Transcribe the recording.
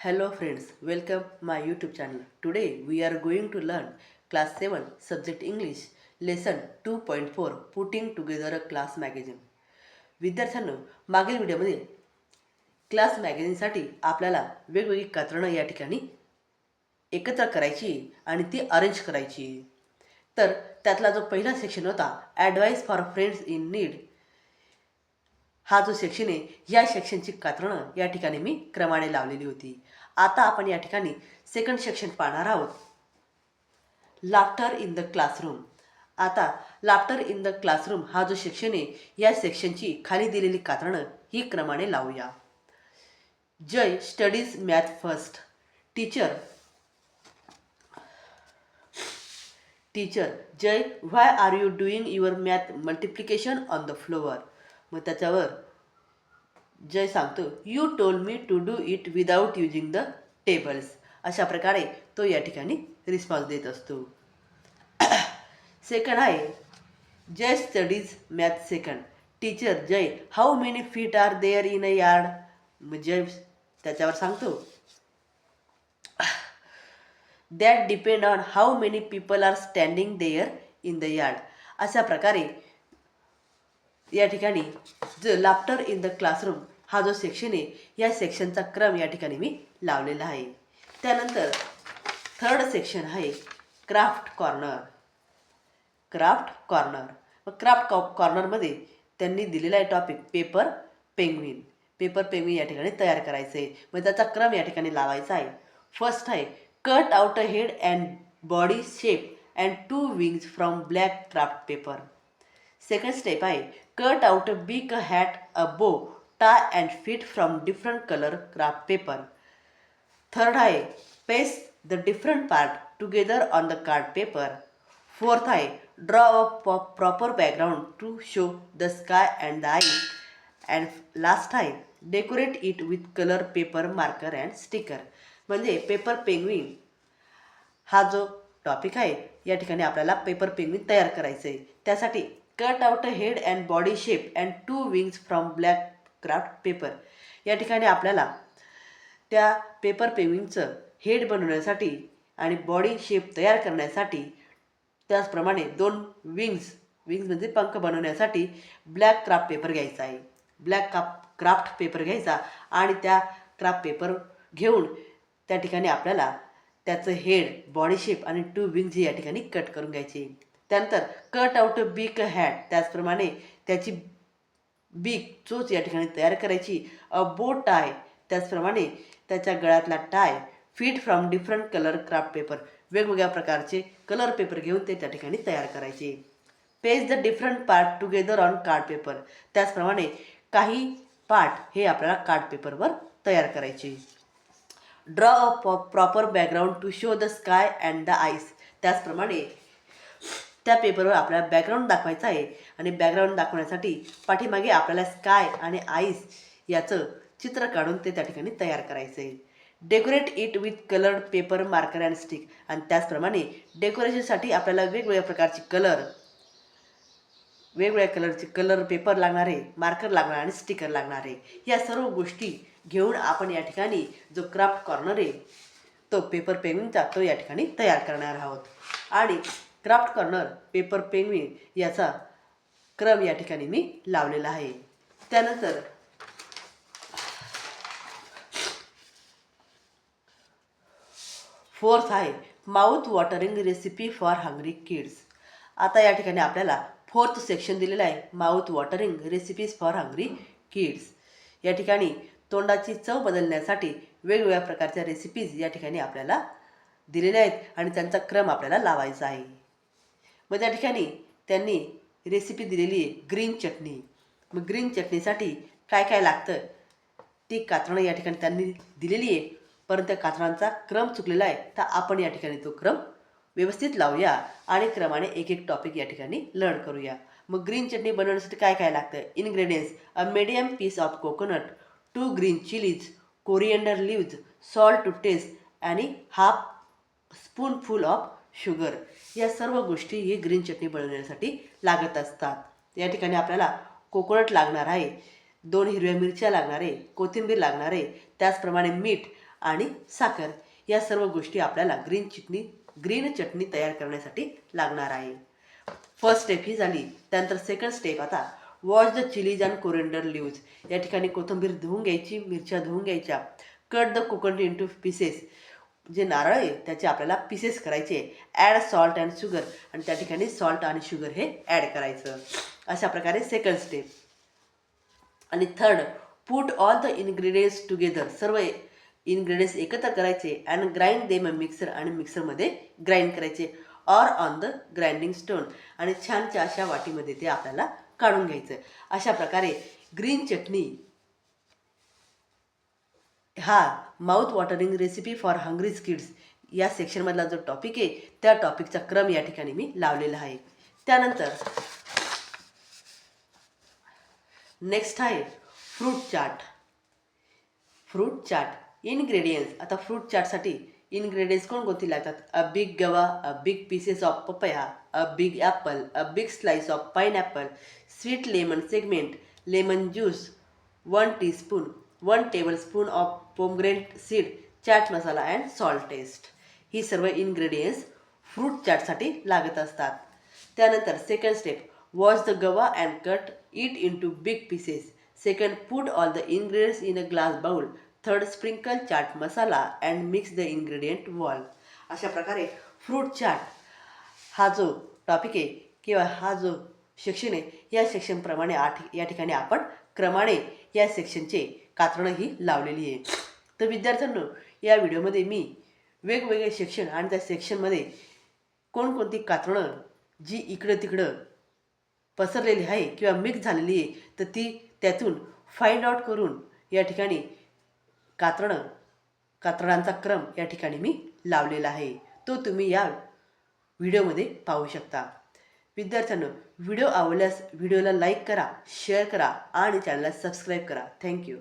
Hello friends, welcome my YouTube channel. Today we are going to learn class 7 subject English lesson 2.4 putting together a class magazine. विद्यार्थ्यांनो, मागील व्हिडिओमध्ये class मॅगझिनसाठी आपल्याला वेगवेगळी कात्रणं या ठिकाणी एकत्र करायची आणि ती अरेंज करायची. तर त्यातला जो पहिला सेक्शन होता advice for friends in need, हा जो सेक्शन आहे या सेक्शनची कात्रणं या ठिकाणी मी क्रमाने लावलेली होती. आता आपण या ठिकाणी सेकंड सेक्शन पाहणार आहोत, लाफ्टर इन द क्लासरूम. आता लाफ्टर इन द क्लासरूम हा जो सेक्शन आहे या सेक्शनची खाली दिलेली कात्रणं ही क्रमाने लावूया. Jay studies math first. Teacher Jay, why are you doing your math multiplication on the floor. मग त्याच्यावर जय सांगतो, you told me to do it without using the tables. अशा प्रकारे तो या ठिकाणी रिस्पॉन्स देत असतो. सेकंड आहे Jay studies math second. Teacher Jay, how many feet are there in a yard. मग जय त्याच्यावर सांगतो, that depend on how many people are standing there in the yard. अशा प्रकारे या ठिकाणी जो लाफ्टर इन द क्लासरूम हा जो सेक्शन आहे या सेक्शनचा क्रम या ठिकाणी मी लावलेला आहे. त्यानंतर थर्ड सेक्शन आहे क्राफ्ट कॉर्नर. मग क्राफ्ट कॉर्नरमध्ये त्यांनी दिलेला आहे टॉपिक पेपर पेंग्विन. या ठिकाणी तयार करायचं आहे. मग त्याचा क्रम या ठिकाणी लावायचा आहे. फर्स्ट आहे cut out a head and body shape and 2 wings from black craft paper. Second step आहे cut out a big hat, a bow, tie and feet from different colour craft paper. Third आहे paste the different part together on the card paper. Fourth आहे draw a proper background to show the sky and the eyes. And last आहे decorate it with colour paper, marker and sticker. म्हणजे paper penguin हा जो topic आहे या ठिकाणी आपल्याला paper penguin तयार करायचं आहे. त्यासाठी cut out a head and body shape and 2 wings from black craft paper. या ठिकाणी आपल्याला त्या पेपर पेंग्विनचं हेड बनवण्यासाठी आणि बॉडी शेप तयार करण्यासाठी, त्याचप्रमाणे 2 विंग्स म्हणजे पंख बनवण्यासाठी ब्लॅक क्राफ्ट पेपर घ्यायचा आहे. क्राफ्ट पेपर घ्यायचा आणि त्या क्राफ्ट पेपर घेऊन त्या ठिकाणी आपल्याला त्याचं हेड, बॉडी शेप आणि 2 विंग्स या ठिकाणी कट करून घ्यायचे. त्यानंतर cut out a big hat, त्याचप्रमाणे त्याची बिग चोच या ठिकाणी तयार करायची. अ बो टाय, त्याचप्रमाणे त्याच्या गळ्यातला tie. Feet from different colour craft paper, वेगवेगळ्या प्रकारचे कलर पेपर घेऊन ते त्या ठिकाणी तयार करायचे. Paste the different part together on card paper, त्याचप्रमाणे काही पार्ट हे आपल्याला कार्ड पेपरवर तयार करायचे. Draw a proper background to show the sky and the ice, त्याचप्रमाणे त्या पेपरवर आपल्याला बॅकग्राऊंड दाखवायचं आहे आणि बॅकग्राऊंड दाखवण्यासाठी पाठीमागे आपल्याला स्काय आणि आईस याचं चित्र काढून ते त्या ठिकाणी तयार करायचं आहे. Decorate it with coloured paper, marker and stick. आणि त्याचप्रमाणे डेकोरेशनसाठी आपल्याला वेगवेगळ्या कलरचे कलर पेपर लागणार आहे, मार्कर लागणार आणि स्टिकर लागणार आहे. या सर्व गोष्टी घेऊन आपण या ठिकाणी जो क्राफ्ट कॉर्नर आहे तो पेपर पेंग्विनचा तो या ठिकाणी तयार करणार आहोत. आणि क्राफ्ट कॉर्नर, पेपर पेंग्विन याचा क्रम या ठिकाणी मी लावलेला आहे. त्यानंतर फोर्थ आहे mouth watering recipe for hungry kids. आता या ठिकाणी आपल्याला फोर्थ सेक्शन दिलेलं आहे, mouth watering recipes for hungry kids. या ठिकाणी तोंडाची चव बदलण्यासाठी वेगवेगळ्या प्रकारच्या रेसिपीज या ठिकाणी आपल्याला दिलेल्या आहेत आणि त्यांचा क्रम आपल्याला लावायचा आहे. मग त्या ठिकाणी त्यांनी रेसिपी दिलेली आहे ग्रीन चटणी. मग ग्रीन चटणीसाठी काय काय लागतं ती कात्रणं या ठिकाणी त्यांनी दिलेली आहे, परंतु त्या कात्रणांचा क्रम चुकलेला आहे. तर आपण या ठिकाणी तो क्रम व्यवस्थित लावूया आणि क्रमाने एक एक टॉपिक या ठिकाणी लर्न करूया. मग ग्रीन चटणी बनवण्यासाठी काय काय लागतं? Ingredients: a medium piece of coconut, 2 green chillies, coriander leaves, salt to taste आणि हाफ स्पूनफुल ऑफ शुगर. या सर्व गोष्टी ही ग्रीन चटणी बनवण्यासाठी लागत असतात. या ठिकाणी आपल्याला कोकोनट लागणार आहे, 2 हिरव्या मिरच्या लागणार आहे, कोथिंबीर लागणार आहे, त्याचप्रमाणे मीठ आणि साखर या सर्व गोष्टी आपल्याला ग्रीन चटणी तयार करण्यासाठी लागणार आहे. फर्स्ट स्टेप ही झाली. त्यानंतर सेकंड स्टेप आता wash the chillies and coriander leaves. या ठिकाणी कोथिंबीर धुवून घ्यायची, मिरच्या धुवून घ्यायच्या. Cut the coconut into pieces. जे नारळ आहे त्याचे आपल्याला पीसेस करायचे. Add salt and sugar. आणि त्या ठिकाणी सॉल्ट आणि शुगर हे ॲड करायचं. अशा प्रकारे सेकंड स्टेप. आणि third, put all the ingredients together. सर्व इन्ग्रेडियंट्स एकत्र करायचे अँड ग्राइंड देम मिक्सर. आणि मिक्सरमध्ये ग्राइंड करायचे or on the grinding stone. आणि छानच्या अशा वाटीमध्ये ते आपल्याला काढून घ्यायचं. अशा प्रकारे ग्रीन चटणी हा mouth watering recipe for hungry kids या सेक्शनमधला जो टॉपिक आहे त्या टॉपिकचा क्रम या ठिकाणी मी लावलेला आहे. त्यानंतर नेक्स्ट आहे fruit chaat. Fruit chaat ingredients. आता फ्रूट चाटसाठी इन्ग्रेडियंट्स कोणकोणती लागतात? A big guava, a big pieces of papaya, a big apple, a big slice of pineapple, sweet lemon segment, lemon juice, 1 teaspoon, 1 tablespoon of pomegranate seed, chaat masala and salt taste. ही सर्व ingredients fruit चाटसाठी लागत असतात. त्यानंतर second step, wash the guava and cut it into big pieces. Second, put all the ingredients in a glass bowl. Third, sprinkle chaat masala and mix the ingredient well. अशा प्रकारे fruit chaat हा जो टॉपिक आहे किंवा हा जो सेक्शन आहे या सेक्शनप्रमाणे या ठिकाणी आपण क्रमाने या सेक्शनचे कात्रणं ही लावलेली आहे. तर विद्यार्थ्यांनो, या व्हिडिओमध्ये मी वेगवेगळे सेक्शन आणि त्या सेक्शनमध्ये कोणकोणती कात्रणं जी इकडं तिकडं पसरलेली आहे किंवा मिक्स झालेली आहे तर ती त्यातून फाइंड आउट करून या ठिकाणी कात्रणांचा क्रम या ठिकाणी मी लावलेला आहे. तो तुम्ही या व्हिडिओमध्ये पाहू शकता. विद्यार्थ्यांनो, व्हिडिओ आवडल्यास व्हिडिओला लाईक करा, शेअर करा आणि चॅनलला सबस्क्राईब करा. थँक्यू.